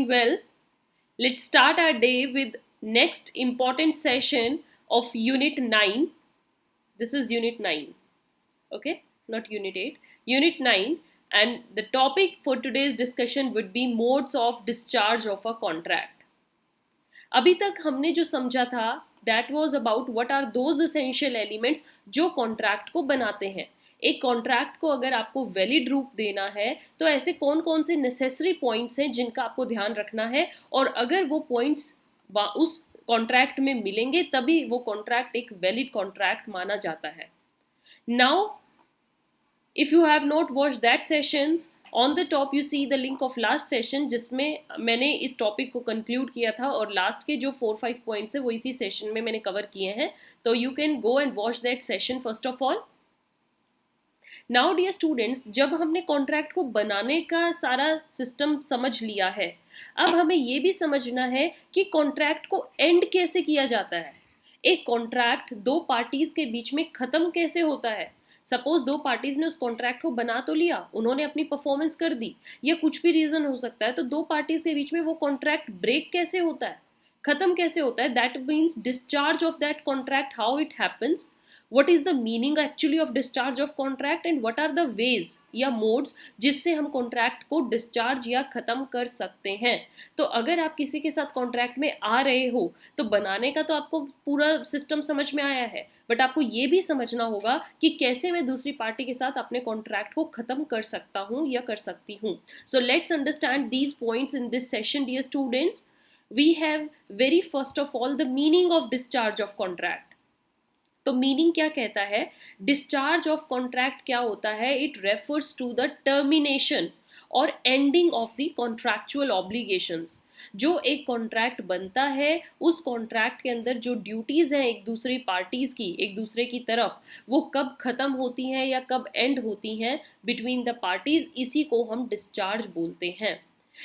doing well. Let's start our day with next important session of Unit 9. This is Unit 9, okay? Not Unit 8. Unit 9, and the topic for today's discussion would be modes of discharge of a contract. अभी तक हमने जो समझा था that was about what are those essential elements जो contract को बनाते हैं. एक कॉन्ट्रैक्ट को अगर आपको वैलिड रूप देना है तो ऐसे कौन कौन से नेसेसरी पॉइंट्स हैं जिनका आपको ध्यान रखना है, और अगर वो पॉइंट्स उस कॉन्ट्रैक्ट में मिलेंगे तभी वो कॉन्ट्रैक्ट एक वैलिड कॉन्ट्रैक्ट माना जाता है. Now if you have not watch that sessions, on the top you see the link of last session जिसमें मैंने इस टॉपिक को कंक्लूड किया था, और लास्ट के जो 4-5 पॉइंट्स है वो इसी सेशन में मैंने कवर किए हैं. तो you can go and watch that session first of all. Now dear students, जब हमने कॉन्ट्रैक्ट को बनाने का सारा सिस्टम समझ लिया है, अब हमें ये भी समझना है कि कॉन्ट्रैक्ट को एंड कैसे किया जाता है. एक कॉन्ट्रैक्ट दो पार्टीज के बीच में खत्म कैसे होता है. सपोज दो पार्टीज ने उस कॉन्ट्रैक्ट को बना तो लिया, उन्होंने अपनी परफॉर्मेंस कर दी, या कुछ भी रीजन हो सकता है, तो दो पार्टीज के बीच में वो कॉन्ट्रैक्ट ब्रेक कैसे होता है, खत्म कैसे होता है. That means discharge of that contract, how it happens, what is the meaning actually of discharge of contract, and what are the ways या modes जिससे हम कॉन्ट्रैक्ट को डिस्चार्ज या ख़त्म कर सकते हैं. तो अगर आप किसी के साथ कॉन्ट्रैक्ट में आ रहे हो तो बनाने का तो आपको पूरा सिस्टम समझ में आया है, बट आपको ये भी समझना होगा कि कैसे मैं दूसरी पार्टी के साथ अपने कॉन्ट्रैक्ट को ख़त्म कर सकता हूँ या कर सकती हूँ. So let's understand these points in this session dear students. We have very first of all the meaning of discharge of contract. तो मीनिंग क्या कहता है, डिस्चार्ज ऑफ कॉन्ट्रैक्ट क्या होता है, it refers to the termination और ending of the contractual obligations. जो एक कॉन्ट्रैक्ट बनता है उस कॉन्ट्रैक्ट के अंदर जो ड्यूटीज हैं एक दूसरी पार्टीज की एक दूसरे की तरफ, वो कब खत्म होती हैं या कब एंड होती हैं बिटवीन द पार्टीज, इसी को हम डिस्चार्ज बोलते हैं.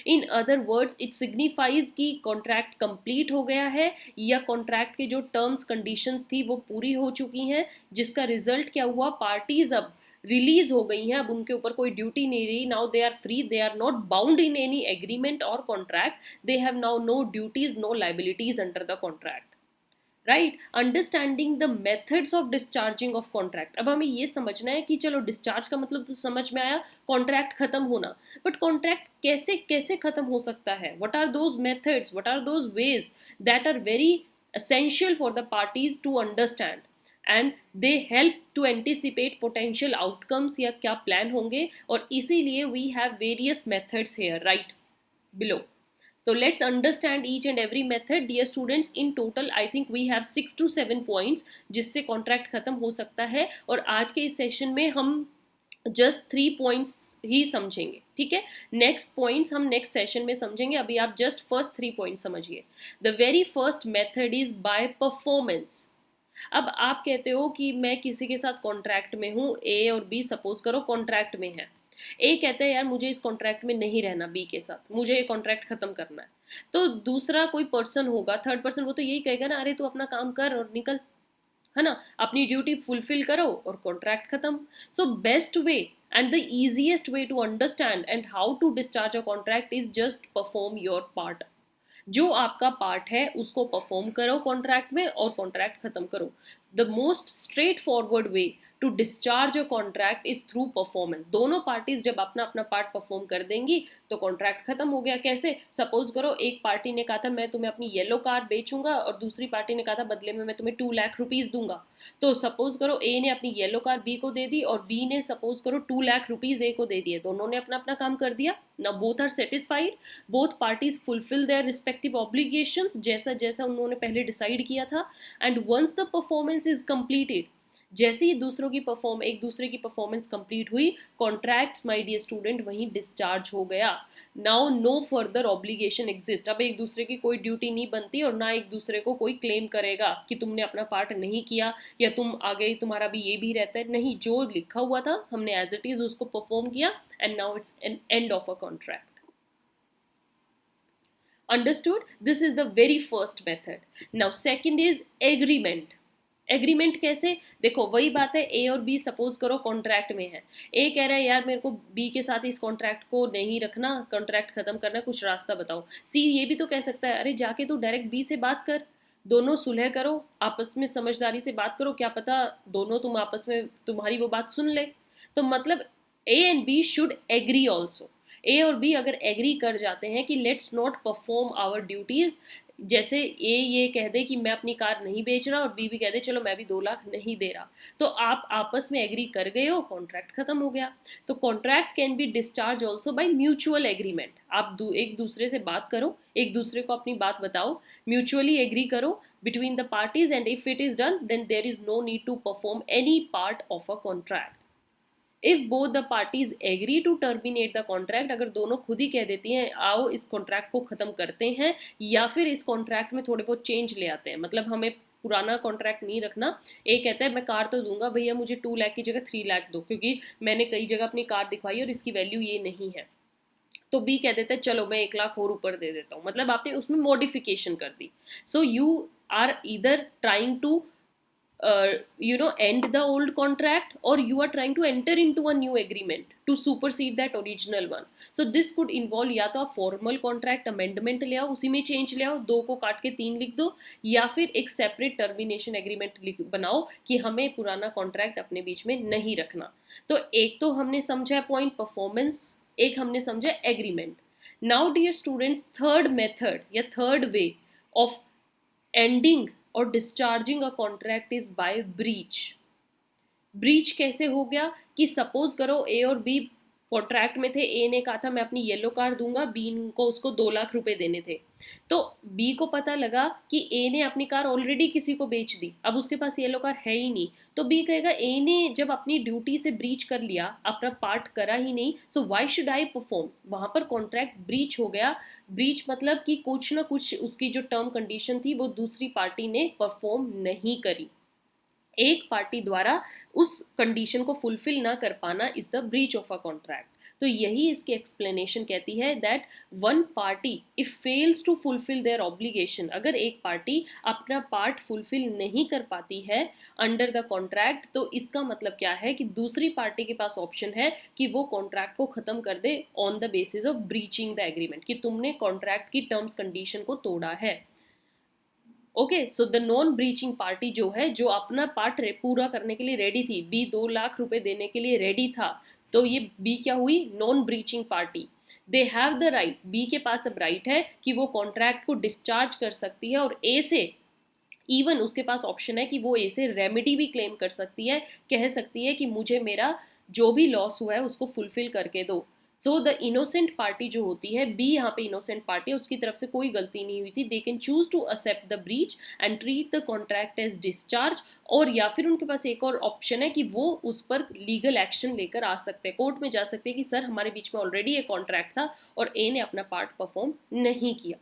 In other words it signifies कि कॉन्ट्रैक्ट कंप्लीट हो गया है या कॉन्ट्रैक्ट के जो टर्म्स कंडीशंस थी वो पूरी हो चुकी हैं, जिसका रिजल्ट क्या हुआ, पार्टीज अब रिलीज हो गई हैं, अब उनके ऊपर कोई ड्यूटी नहीं रही. Now they are free, they are not bound in any agreement और contract, they have now no duties no liabilities under the contract. Right, understanding the methods of discharging of contract. अब हमें ये समझना है कि चलो डिस्चार्ज का मतलब तो समझ में आया, कॉन्ट्रैक्ट खत्म होना, बट कॉन्ट्रैक्ट कैसे कैसे खत्म हो सकता है. What are those methods, what are those ways that are very essential for the parties to understand, and they help to anticipate potential outcomes या क्या प्लान होंगे, और इसीलिए we have various methods here right below. So let's understand each and every method dear students. In total I think we have 6 to 7 points जिससे contract खत्म हो सकता है, और आज के इस सेशन में हम जस्ट 3 पॉइंट्स ही समझेंगे. ठीक है, नेक्स्ट पॉइंट्स हम नेक्स्ट सेशन में समझेंगे. अभी आप जस्ट फर्स्ट 3 पॉइंट्स समझिए. The very first method is by performance. अब आप कहते हो कि मैं किसी के साथ कॉन्ट्रैक्ट में हूँ, ए और बी सपोज करो कॉन्ट्रैक्ट में है. ए कहता है यार मुझे इस कॉन्ट्रैक्ट में नहीं रहना बी के साथ, मुझे ये कॉन्ट्रैक्ट खत्म करना है. तो दूसरा कोई पर्सन होगा, थर्ड पर्सन, वो तो यही कहेगा ना, अरे तू अपना काम कर और निकल, है ना, अपनी ड्यूटी फुलफिल करो और कॉन्ट्रैक्ट खत्म. So best way and the easiest way to understand and how to discharge a contract is just perform your part. जो आपका पार्ट है उसको परफॉर्म करो कॉन्ट्रैक्ट में और कॉन्ट्रैक्ट खत्म करो. The most straightforward way to discharge a contract is through performance. दोनों पार्टीज जब अपना अपना पार्ट परफॉर्म कर देंगी तो कॉन्ट्रैक्ट खत्म हो गया. कैसे, सपोज करो एक पार्टी ने कहा था मैं तुम्हें अपनी येलो कार बेचूंगा, और दूसरी पार्टी ने कहा था बदले में मैं तुम्हें 2 लाख रुपीज दूंगा. तो सपोज करो ए ने अपनी येलो कार बी को दे दी, और बी ने सपोज करो 2 लाख रुपीज ए को दे दिए. दोनों ने अपना अपना काम कर दिया. Now both are satisfied, both parties fulfill their respective obligations जैसा जैसा उन्होंने पहले डिसाइड किया था. and once the performance is completed, जैसे ही एक दूसरे की परफॉर्मेंस कंप्लीट हुई, कॉन्ट्रैक्ट्स माय डियर स्टूडेंट वहीं डिस्चार्ज हो गया. Now no further obligation exist. अब एक दूसरे की कोई ड्यूटी नहीं बनती, और ना एक दूसरे को कोई क्लेम करेगा कि तुमने अपना पार्ट नहीं किया या तुम आ गए तुम्हारा भी ये भी रहता है. नहीं, जो लिखा हुआ था हमने एज इट इज उसको परफॉर्म किया, and now it's an end of a contract. Understood? This is the very first method. Now second is agreement. Agreement कैसे? देखो वही बात है, ए और बी सपोज करो कॉन्ट्रैक्ट में है। ए कह रहा है यार मेरे को बी के साथ इस कॉन्ट्रैक्ट को नहीं रखना, कॉन्ट्रैक्ट खत्म करना, कुछ रास्ता बताओ। सी ये भी तो कह सकता है अरे जाके तू डायरेक्ट बी से बात कर, दोनों सुलह करो, आपस में समझदारी से बात करो, क्या पता दोनों तुम आपस में तुम्हारी वो बात सुन ले। तो मतलब A and B should agree also. A और बी अगर एग्री कर जाते हैं कि let's not perform our duties, जैसे ए ये कह दे कि मैं अपनी कार नहीं बेच रहा और बी भी कह दे चलो मैं भी 2 लाख नहीं दे रहा, तो आप आपस में एग्री कर गए हो, कॉन्ट्रैक्ट खत्म हो गया। तो contract can be discharge also by mutual agreement. आप एक दूसरे से बात करो, एक दूसरे को अपनी बात बताओ, म्यूचुअली एग्री करो between the parties, and if it is done then there is no need to perform any part of a contract. If both the parties agree to terminate the contract, अगर दोनों खुद ही कह देती हैं आओ इस contract को खत्म करते हैं, या फिर इस कॉन्ट्रैक्ट में थोड़े बहुत चेंज ले आते हैं, मतलब हमें पुराना कॉन्ट्रैक्ट नहीं रखना। एक कहता है मैं कार तो दूंगा भैया, मुझे 2 लाख की जगह 3 लाख दो, क्योंकि मैंने कई जगह अपनी कार दिखवाई और इसकी वैल्यू ये नहीं है। तो बी कह देता है चलो मैं 1 लाख और ऊपर दे देता हूँ, मतलब आपने उसमें मॉडिफिकेशन कर दी। So you are either trying to end the old contract, or you are trying to enter into a new agreement to supersede that original one. So this could involve या तो आप formal contract amendment ले आओ, उसी में change ले आओ, 2 को काट के 3 लिख दो, या फिर एक separate termination agreement बनाओ कि हमें पुराना contract अपने बीच में नहीं रखना। तो एक तो हमने समझा point performance, एक हमने समझा agreement. Now dear students, third method या third way of ending और discharging a contract is by breach. Breach कैसे हो गया कि सपोज करो ए और बी कॉन्ट्रैक्ट में थे, ए ने कहा था मैं अपनी येलो कार दूंगा, बी को उसको 2 लाख रुपए देने थे। तो बी को पता लगा कि ए ने अपनी कार ऑलरेडी किसी को बेच दी, अब उसके पास येलो कार है ही नहीं, तो बी कहेगा ए ने जब अपनी ड्यूटी से ब्रीच कर लिया, अपना पार्ट करा ही नहीं, so why should I perform. वहां पर कॉन्ट्रैक्ट ब्रीच हो गया। ब्रीच मतलब कि कुछ ना कुछ उसकी जो टर्म कंडीशन थी वो दूसरी पार्टी ने परफॉर्म नहीं करी, एक पार्टी द्वारा उस कंडीशन को फुलफिल ना कर पाना is the breach of a contract. तो यही इसकी एक्सप्लेनेशन कहती है that one party if fails to fulfil their obligation, अगर एक पार्टी अपना पार्ट फुलफिल नहीं कर पाती है अंडर द कॉन्ट्रैक्ट, तो इसका मतलब क्या है कि दूसरी पार्टी के पास ऑप्शन है कि वो कॉन्ट्रैक्ट को खत्म कर दे on the basis of breaching the agreement, कि तुमने कॉन्ट्रैक्ट की टर्म्स कंडीशन को तोड़ा है। Okay, so the non breaching party जो है, जो अपना पार्ट पूरा करने के लिए रेडी थी, बी 2 लाख रुपए देने के लिए रेडी था, तो ये बी क्या हुई, non breaching party. They have the right, B के पास अब राइट है कि वो कॉन्ट्रैक्ट को डिस्चार्ज कर सकती है, और ए से इवन उसके पास ऑप्शन है कि वो ए से रेमेडी भी क्लेम कर सकती है, कह सकती है कि मुझे मेरा जो भी लॉस हुआ है उसको फुलफिल करके दो। सो द इनोसेंट पार्टी जो होती है, बी यहाँ पे इनोसेंट पार्टी है, उसकी तरफ से कोई गलती नहीं हुई थी, they can choose to accept the breach and treat the contract as discharge, और या फिर उनके पास एक और ऑप्शन है कि वो उस पर लीगल एक्शन लेकर आ सकते हैं, कोर्ट में जा सकते हैं कि सर हमारे बीच में ऑलरेडी एक कॉन्ट्रैक्ट था और ए ने अपना पार्ट परफॉर्म नहीं किया।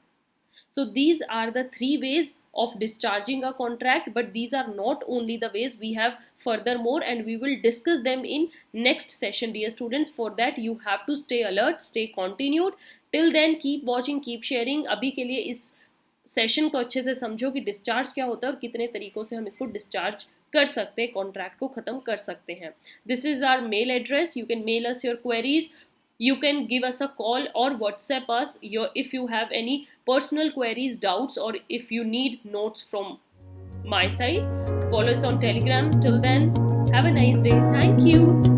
So these are the 3 ways of discharging a contract, but these are not only the ways, we have furthermore, and we will discuss them in next session dear students. For that you have to stay alert, stay continued. Till then keep watching, keep sharing. अभी के लिए इस session को अच्छे से समझो कि discharge क्या होता है और कितने तरीकों से हम इसको डिस्चार्ज कर सकते हैं, कॉन्ट्रैक्ट को खत्म कर सकते हैं। This is our mail address, you can mail us your queries, you can give us a call or WhatsApp us if you have any personal queries, doubts, or if you need notes from my side. Follow us on Telegram. Till then, have a nice day. Thank you.